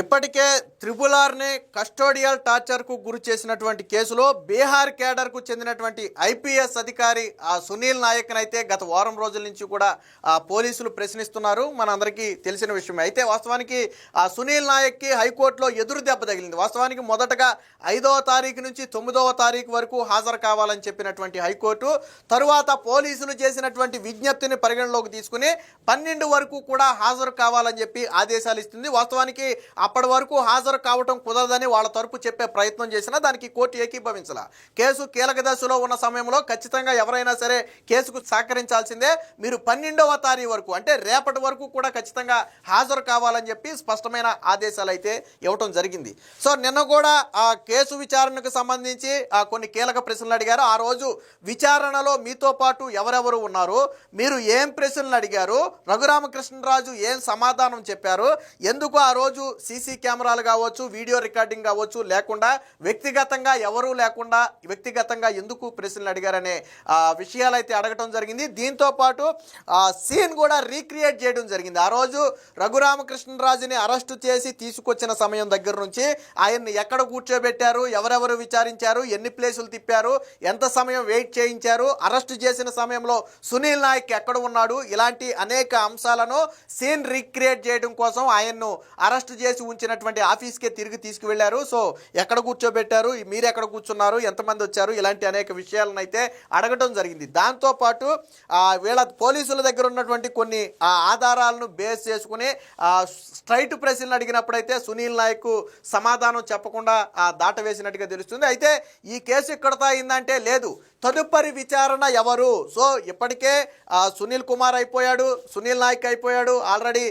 ఇప్పటికే త్రిపుల్ ఆర్ని కస్టోడియల్ టార్చర్కు గురి చేసినటువంటి కేసులో బీహార్ కేడర్కు చెందినటువంటి ఐపీఎస్ అధికారి సునీల్ నాయక్ని అయితే గత వారం రోజుల నుంచి కూడా పోలీసులు ప్రశ్నిస్తున్నారు. మనందరికీ తెలిసిన విషయమే. అయితే వాస్తవానికి సునీల్ నాయక్కి హైకోర్టులో ఎదురు దెబ్బ తగిలింది. వాస్తవానికి మొదటగా 5వ తారీఖు నుంచి 9వ తారీఖు వరకు హాజరు కావాలని చెప్పినటువంటి హైకోర్టు తరువాత పోలీసులు చేసినటువంటి విజ్ఞప్తిని పరిగణలోకి తీసుకుని 12 వరకు కూడా హాజరు కావాలని చెప్పి ఆదేశాలు ఇస్తుంది. వాస్తవానికి అప్పటి వరకు హాజరు కావటం కుదరదని వాళ్ళ తరపు చెప్పే ప్రయత్నం చేసినా దానికి కోర్టు ఏకీభవించాల. కేసు కీలక దశలో ఉన్న సమయంలో ఖచ్చితంగా ఎవరైనా సరే కేసుకు సహకరించాల్సిందే. మీరు 12వ తారీఖు వరకు అంటే రేపటి వరకు కూడా ఖచ్చితంగా హాజరు కావాలని చెప్పి స్పష్టమైన ఆదేశాలు అయితే ఇవ్వటం జరిగింది. సో నిన్న కూడా ఆ కేసు విచారణకు సంబంధించి కొన్ని కీలక ప్రశ్నలు అడిగారు. ఆ రోజు విచారణలో మీతో పాటు ఎవరెవరు ఉన్నారు, మీరు ఏం ప్రశ్నలు అడిగారు, రఘురామకృష్ణరాజు ఏం సమాధానం చెప్పారు, ఎందుకు ఆ రోజు సీసీ కెమెరాలు కావచ్చు, వీడియో రికార్డింగ్ కావచ్చు లేకుండా వ్యక్తిగతంగా ఎవరూ లేకుండా వ్యక్తిగతంగా ఎందుకు ప్రశ్నలు అడిగారనే విషయాలు అయితే అడగటం జరిగింది. దీంతో పాటు సీన్ కూడా రీక్రియేట్ చేయడం జరిగింది. ఆ రోజు రఘురామకృష్ణరాజుని అరెస్టు చేసి తీసుకొచ్చిన సమయం దగ్గర నుంచి ఆయన్ని ఎక్కడ కూర్చోబెట్టారు, ఎవరెవరు విచారించారు, ఎన్ని ప్లేసులు తిప్పారు, ఎంత సమయం వెయిట్ చేయించారు, అరెస్టు చేసిన సమయంలో సునీల్ నాయక్ ఎక్కడ ఉన్నాడు, ఇలాంటి అనేక అంశాలను సీన్ రీక్రియేట్ చేయడం కోసం ఆయన్ను అరెస్టు చేసి ఉంచినటువంటి ఆఫీస్కే తిరిగి తీసుకువెళ్లారు. సో ఎక్కడ కూర్చోబెట్టారు, మీరు ఎక్కడ కూర్చున్నారు, ఎంతమంది వచ్చారు, ఇలాంటి అనేక విషయాలను అయితే అడగటం జరిగింది. దాంతోపాటు వీళ్ళ పోలీసుల దగ్గర ఉన్నటువంటి కొన్ని ఆధారాలను బేస్ చేసుకుని స్ట్రైట్ ప్రశ్నలు అడిగినప్పుడైతే సునీల్ నాయక్ సమాధానం చెప్పకుండా దాటవేసినట్టుగా తెలుస్తుంది. అయితే ఈ కేసు ఇక్కడతో అయిందంటే లేదు, తదుపరి విచారణ ఎవరు? సో ఇప్పటికే సునీల్ కుమార్ అయిపోయాడు, సునీల్ నాయక్ అయిపోయాడు, ఆల్రెడీ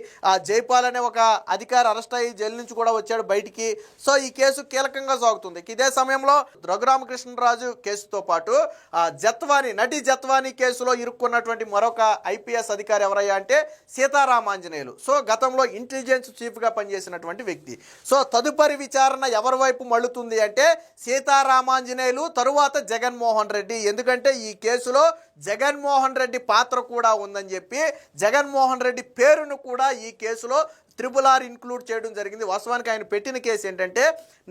జైపాల్ అనే ఒక అధికారి అరెస్ట్ అయ్యి జైలు నుంచి కూడా వచ్చాడు బయటికి. సో ఈ కేసు కీలకంగా సాగుతుంది. ఇదే సమయంలో రఘురామకృష్ణరాజు కేసుతో పాటు నటి జత్వానీ కేసులో ఇరుక్కున్నటువంటి మరొక ఐపీఎస్ అధికారి ఎవరయ్యా అంటే సీతారామాంజనేయులు. సో గతంలో ఇంటెలిజెన్స్ చీఫ్గా పనిచేసినటువంటి వ్యక్తి. సో తదుపరి విచారణ ఎవరి వైపు మళ్ళుతుంది అంటే సీతారామాంజనేయులు, తరువాత జగన్మోహన్ రెడ్డి. ఎందుకంటే ఈ కేసులో జగన్మోహన్ రెడ్డి పాత్ర కూడా ఉందని చెప్పి జగన్మోహన్ రెడ్డి పేరును కూడా ఈ కేసులో త్రిపుల్ ఆర్ ఇంక్లూడ్ చేయడం జరిగింది. వాస్తవానికి ఆయన పెట్టిన కేసు ఏంటంటే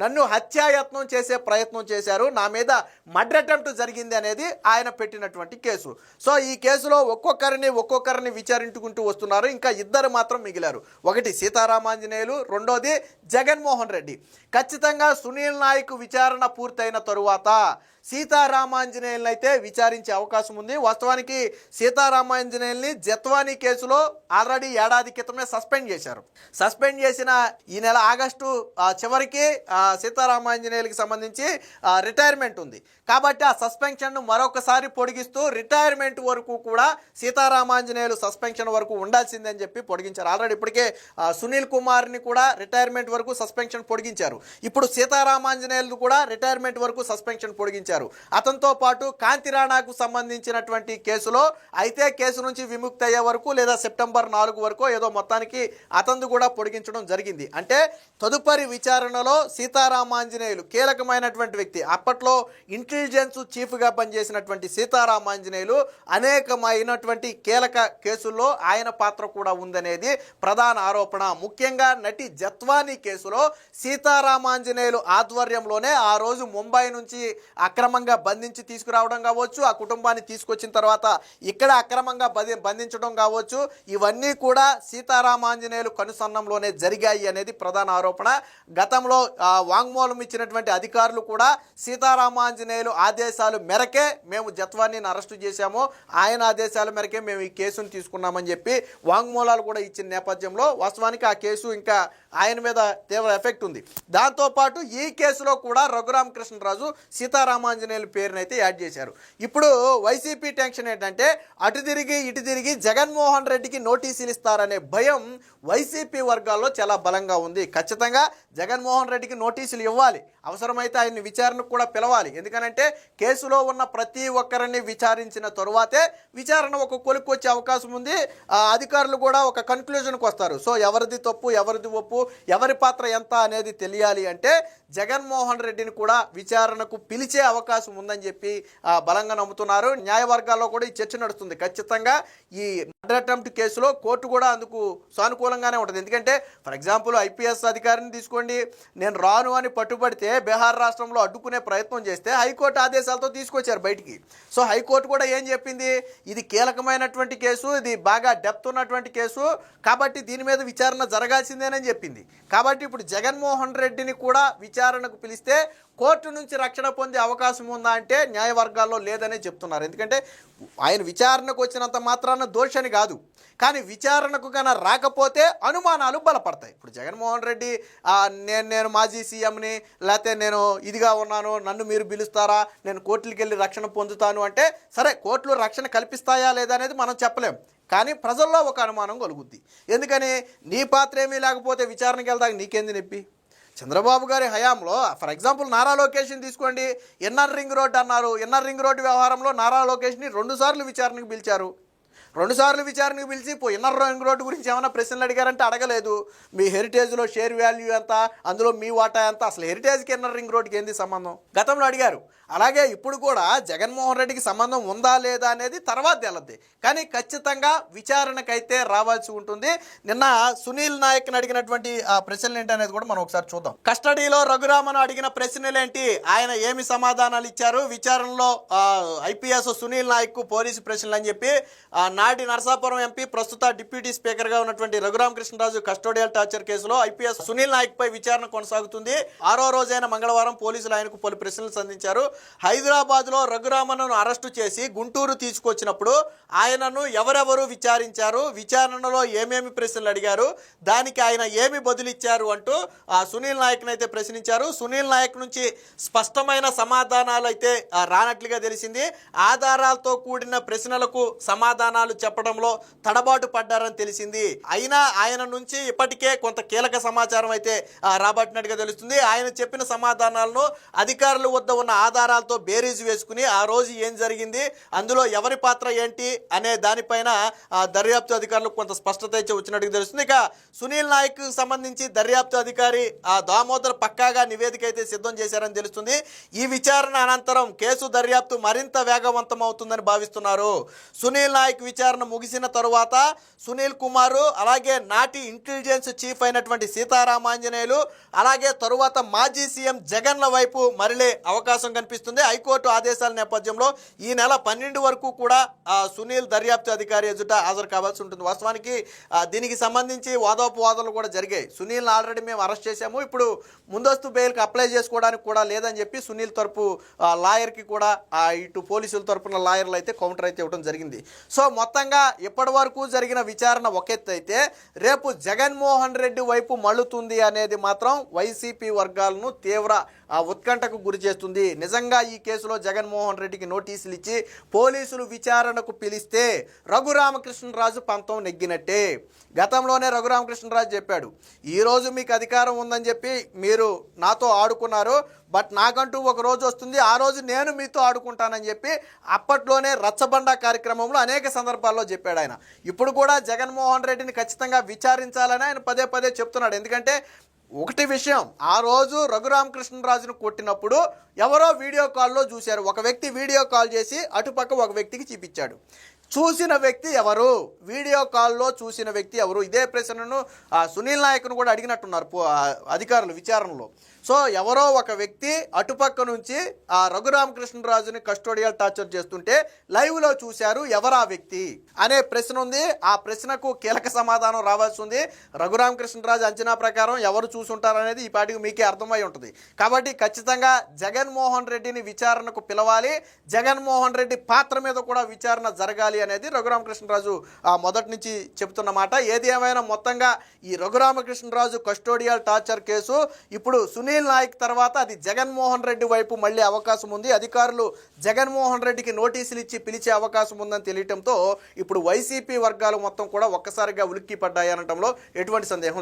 నన్ను హత్యాయత్నం చేసే ప్రయత్నం చేశారు, నా మీద మర్డర్ అటెంప్ట్ జరిగింది అనేది ఆయన పెట్టినటువంటి కేసు. సో ఈ కేసులో ఒక్కొక్కరిని విచారించుకుంటూ వస్తున్నారు. ఇంకా ఇద్దరు మాత్రం మిగిలారు. ఒకటి సీతారామాంజనేయులు, రెండోది జగన్మోహన్ రెడ్డి. ఖచ్చితంగా సునీల్ నాయక్ విచారణ పూర్తయిన తరువాత సీతారామాంజనేయులను అయితే విచారించే అవకాశం ఉంది. వాస్తవానికి సీతారామాంజనేయుల్ని జత్వానీ కేసులో ఆల్రెడీ ఏడాది క్రితమే సస్పెండ్ చేశారు. సస్పెండ్ చేసిన ఈ నెల ఆగస్టు చివరికి సీతారామాంజనేయులకి సంబంధించి రిటైర్మెంట్ ఉంది. కాబట్టి ఆ సస్పెన్షన్ను మరొకసారి పొడిగిస్తూ రిటైర్మెంట్ వరకు కూడా సీతారామాంజనేయులు సస్పెన్షన్ వరకు ఉండాల్సిందని చెప్పి పొడిగించారు. ఆల్రెడీ ఇప్పటికే సునీల్ కుమార్ని కూడా రిటైర్మెంట్ వరకు సస్పెన్షన్ పొడిగించారు. ఇప్పుడు సీతారామాంజనేయులు కూడా రిటైర్మెంట్ వరకు సస్పెన్షన్ పొడిగించారు. అతనితో పాటు కాంతిరాణాకు సంబంధించినటువంటి కేసులో అయితే కేసు నుంచి విముక్తి అయ్యే వరకు లేదా సెప్టెంబర్ 4 వరకు ఏదో మొత్తానికి అతను కూడా పొడిగించడం జరిగింది. అంటే తదుపరి విచారణలో సీతారామాంజనేయులు కీలకమైనటువంటి వ్యక్తి. అప్పట్లో ఇంటెలిజెన్స్ చీఫ్గా పనిచేసినటువంటి సీతారామాంజనేయులు అనేకమైనటువంటి కీలక కేసుల్లో ఆయన పాత్ర కూడా ఉందనేది ప్రధాన ఆరోపణ. ముఖ్యంగా నటి జత్వానీ కేసులో సీతారామాంజనేయులు ఆధ్వర్యంలోనే ఆ రోజు ముంబై నుంచి అక్రమంగా బంధించి తీసుకురావడం కావచ్చు, ఆ కుటుంబాన్ని తీసుకొచ్చిన తర్వాత ఇక్కడ అక్రమంగా బంధించడం కావచ్చు, ఇవన్నీ కూడా సీతారామాంజనేయులు కనుసన్నంలోనే జరిగాయి అనేది ప్రధాన ఆరోపణ. గతంలో వాంగ్మూలం ఇచ్చినటువంటి అధికారులు కూడా సీతారామాంజనేయులు ఆదేశాల మేరకే మేము జత్వానీని అరెస్టు చేశాము, ఆయన ఆదేశాల మేరకే మేము ఈ కేసును తీసుకున్నామని చెప్పి వాంగ్మూలాలు కూడా ఇచ్చిన నేపథ్యంలో వాస్తవానికి ఆ కేసు ఇంకా ఆయన మీద తీవ్ర ఎఫెక్ట్ ఉంది. దాంతోపాటు ఈ కేసులో కూడా రఘురామకృష్ణరాజు సీతారామాంజనేయుల పేరునైతే యాడ్ చేశారు. ఇప్పుడు వైసీపీ టెన్షన్ ఏంటంటే అటు తిరిగి ఇటు తిరిగి జగన్మోహన్ రెడ్డికి నోటీసులు ఇస్తారనే భయం వైసీపీ వర్గాల్లో చాలా బలంగా ఉంది. ఖచ్చితంగా జగన్మోహన్ రెడ్డికి నోటీసులు ఇవ్వాలి, అవసరమైతే ఆయన్ని విచారణకు కూడా పిలవాలి. ఎందుకనంటే కేసులో ఉన్న ప్రతి ఒక్కరిని విచారించిన తరువాతే విచారణ ఒక కొలిక్కి వచ్చే అవకాశం ఉంది. అధికారులు కూడా ఒక కన్క్లూజన్కి వస్తారు. సో ఎవరిది తప్పు ఎవరిది ఒప్పు, ఎవరి పాత్ర ఎంత అనేది తెలియాలి అంటే జగన్మోహన్ రెడ్డిని కూడా విచారణకు పిలిచే అవకాశం ఉందని చెప్పి బలంగా నమ్ముతున్నారు. న్యాయవర్గాల్లో కూడా ఈ చర్చ నడుస్తుంది. ఖచ్చితంగా ఈ మర్డర్ అటెంప్ట్ కేసులో కోర్టు కూడా అందుకు సానుకూలంగానే ఉంటుంది. ఉంటుంది. ఎందుకంటే ఫర్ ఎగ్జాంపుల్ ఐపీఎస్ అధికారిని తీసుకోండి, నేను రాను అని పట్టుబడితే బీహార్ రాష్ట్రంలో అడ్డుకునే ప్రయత్నం చేస్తే హైకోర్టు ఆదేశాలతో తీసుకొచ్చారు బయటికి. సో హైకోర్టు కూడా ఏం చెప్పింది, ఇది కీలకమైనటువంటి కేసు, ఇది బాగా డెప్త్ ఉన్నటువంటి కేసు, కాబట్టి దీని మీద విచారణ జరగాల్సిందేనని చెప్పింది. కాబట్టి ఇప్పుడు జగన్మోహన్ రెడ్డిని కూడా విచారణకు పిలిస్తే కోర్టు నుంచి రక్షణ పొందే అవకాశం ఉందా అంటే న్యాయవర్గాల్లో లేదనే చెప్తున్నారు. ఎందుకంటే ఆయన విచారణకు వచ్చినంత మాత్రాన దోషని కాదు, కానీ విచారణకు కన్నా రాకపోతే అనుమానాలు బలపడతాయి. ఇప్పుడు జగన్మోహన్ రెడ్డి నేను మాజీ సీఎంని, లేకపోతే నేను ఇదిగా ఉన్నాను, నన్ను మీరు పిలుస్తారా, నేను కోర్టులకు వెళ్ళి రక్షణ పొందుతాను అంటే సరే, కోర్టులు రక్షణ కల్పిస్తాయా లేదా అనేది మనం చెప్పలేం, కానీ ప్రజల్లో ఒక అనుమానం కలుగుద్ది. ఎందుకని నీ పాత్ర ఏమీ లేకపోతే విచారణకి వెళ్దాక నీకేంది నొప్పి? చంద్రబాబు గారి హయాంలో ఫర్ ఎగ్జాంపుల్ నారా లోకేష్ని తీసుకోండి, ఇన్నర్ రింగ్ రోడ్ అన్నారు. ఇన్నర్ రింగ్ రోడ్డు వ్యవహారంలో నారా లోకేష్ని 2 సార్లు విచారణకు పిలిచారు. 2 సార్లు విచారణకు పిలిచి ఇన్నర్ రింగ్ రోడ్డు గురించి ఏమైనా ప్రశ్నలు అడిగారంటే అడగలేదు. మీ హెరిటేజ్లో షేర్ వాల్యూ ఎంత, అందులో మీ వాటా ఎంత, అసలు హెరిటేజ్కి ఇన్నర్ రింగ్ రోడ్డుకి ఏంది సంబంధం, గతంలో అడిగారు. అలాగే ఇప్పుడు కూడా జగన్మోహన్ రెడ్డికి సంబంధం ఉందా లేదా అనేది తర్వాత తేలద్ది, కానీ ఖచ్చితంగా విచారణకైతే రావాల్సి ఉంటుంది. నిన్న సునీల్ నాయక్ని అడిగినటువంటి ప్రశ్నలు ఏంటి అనేది కూడా మనం ఒకసారి చూద్దాం. కస్టడీలో రఘురామను అడిగిన ప్రశ్నలేంటి, ఆయన ఏమి సమాధానాలు ఇచ్చారు, విచారణలో ఐపీఎస్ సునీల్ నాయక్ పోలీసు ప్రశ్నలు అని చెప్పి నాటి నరసాపురం ఎంపీ, ప్రస్తుత డిప్యూటీ స్పీకర్గా ఉన్నటువంటి రఘురామకృష్ణరాజు కస్టోడియల్ టార్చర్ కేసులో ఐపీఎస్ సునీల్ నాయక్ పై విచారణ కొనసాగుతుంది. 6వ రోజైన మంగళవారం పోలీసులు ఆయనకు పలు ప్రశ్నలు సంధించారు. హైదరాబాద్లో రఘురామను అరెస్టు చేసి గుంటూరు తీసుకొచ్చినప్పుడు ఆయనను ఎవరెవరు విచారించారు, విచారణలో ఏమేమి ప్రశ్నలు అడిగారు, దానికి ఆయన ఏమి బదులిచ్చారు అంటూ సునీల్ నాయక్ని అయితే ప్రశ్నించారు. సునీల్ నాయక్ నుంచి స్పష్టమైన సమాధానాలు అయితే రానట్లుగా తెలిసింది. ఆధారాలతో కూడిన ప్రశ్నలకు సమాధానాలు చెప్పడంలో తడబాటు పడ్డారని తెలిసింది. అయినా ఆయన నుంచి ఇప్పటికే కొంత కీలక సమాచారం అయితే రాబట్టినట్టుగా తెలుస్తుంది. ఆయన చెప్పిన సమాధానాలను అధికారుల వద్ద ఉన్న ఆధారాలతో బేరీజు వేసుకుని ఆ రోజు ఏం జరిగింది, అందులో ఎవరి పాత్ర ఏంటి అనే దానిపైన దర్యాప్తు అధికారులకు కొంత స్పష్టత అయితే వచ్చినట్టుగా తెలుస్తుంది. ఇక సునీల్ నాయక్ సంబంధించి దర్యాప్తు అధికారి దామోదర్ పక్కాగా నివేదిక అయితే సిద్ధం చేశారని తెలుస్తుంది. ఈ విచారణ అనంతరం కేసు దర్యాప్తు మరింత వేగవంతం అవుతుందని భావిస్తున్నారు. సునీల్ నాయక్ విచారణ ముగిసిన తరువాత సునీల్ కుమార్, అలాగే నాటి ఇంటెలిజెన్స్ చీఫ్ అయినటువంటి సీతారామాంజనేయులు, అలాగే తరువాత మాజీ సీఎం జగన్ల వైపు మరలే అవకాశం కనిపిస్తుంది. హైకోర్టు ఆదేశాల నేపథ్యంలో ఈ నెల 12 వరకు కూడా సునీల్ దర్యాప్తు అధికారి ఎదుట హాజరు కావాల్సి ఉంటుంది. వాస్తవానికి దీనికి సంబంధించి వాదోపవాదాలు కూడా జరిగాయి. సునీల్ని ఆల్రెడీ మేము అరెస్ట్ చేశాము, ఇప్పుడు ముందస్తు బెయిల్కి అప్లై చేసుకోవడానికి కూడా లేదని చెప్పి సునీల్ తరపు లాయర్కి కూడా ఇటు పోలీసుల తరపున లాయర్లు అయితే కౌంటర్ అయితే ఇవ్వడం జరిగింది. సో మొత్తంగా ఇప్పటి వరకు జరిగిన విచారణ ఒక ఎత్తు అయితే, రేపు జగన్మోహన్ రెడ్డి వైపు మళ్ళుతుంది అనేది మాత్రం వైసీపీ వర్గాలను తీవ్ర ఉత్కంఠకు గురి చేస్తుంది. నిజంగా ఈ కేసులో జగన్మోహన్ రెడ్డికి నోటీసులు ఇచ్చి పోలీసులు విచారణకు పిలిస్తే రఘురామకృష్ణరాజు పంతం నెగ్గినట్టే. గతంలోనే రఘురామకృష్ణరాజు చెప్పాడు, ఈరోజు మీకు అధికారం ఉందని చెప్పి మీరు నాతో ఆడుకున్నారు, బట్ నాకంటూ ఒక రోజు వస్తుంది, ఆ రోజు నేను మీతో ఆడుకుంటానని చెప్పి అప్పట్లోనే రచ్చబండ కార్యక్రమంలో అనేక సందర్భాల్లో చెప్పాడు ఆయన. ఇప్పుడు కూడా జగన్మోహన్ రెడ్డిని ఖచ్చితంగా విచారించాలని ఆయన పదే పదే చెప్తున్నాడు. ఎందుకంటే ఒకటి విషయం, ఆ రోజు రఘురామకృష్ణరాజును కొట్టినప్పుడు ఎవరో వీడియో కాల్లో చూశారు. ఒక వ్యక్తి వీడియో కాల్ చేసి అటుపక్క ఒక వ్యక్తికి చూపించాడు. చూసిన వ్యక్తి ఎవరు, వీడియో కాల్లో చూసిన వ్యక్తి ఎవరు, ఇదే ప్రశ్నను సునీల్ నాయక్ను కూడా అడిగినట్టున్నారు అధికారులు విచారణలో. సో ఎవరో ఒక వ్యక్తి అటుపక్క నుంచి రఘురామకృష్ణరాజుని కస్టోడియల్ టార్చర్ చేస్తుంటే లైవ్లో చూశారు, ఎవరా వ్యక్తి అనే ప్రశ్న ఉంది. ఆ ప్రశ్నకు కీలక సమాధానం రావాల్సి ఉంది. రఘురామకృష్ణరాజు అంచనా ప్రకారం ఎవరు చూసుంటారనేది ఈ పాటికి మీకే అర్థమై ఉంటుంది. కాబట్టి ఖచ్చితంగా జగన్మోహన్ రెడ్డిని విచారణకు పిలవాలి, జగన్మోహన్ రెడ్డి పాత్ర మీద కూడా విచారణ జరగాలి అనేది రఘురామకృష్ణరాజు మొదటి నుంచి చెబుతున్నమాట. ఏది ఏమైనా మొత్తంగా ఈ రఘురామకృష్ణరాజు కస్టోడియల్ టార్చర్ కేసు ఇప్పుడు సునీల్ నాయక్ తర్వాత అది జగన్మోహన్ రెడ్డి వైపు మళ్ళీ అవకాశం ఉంది. అధికారులు జగన్మోహన్ రెడ్డికి నోటీసులు ఇచ్చి పిలిచే అవకాశం ఉందని తెలియటంతో ఇప్పుడు వైసీపీ వర్గాలు మొత్తం కూడా ఒక్కసారిగా ఉలిక్కి పడ్డాయి అనటంలో ఎటువంటి సందేహం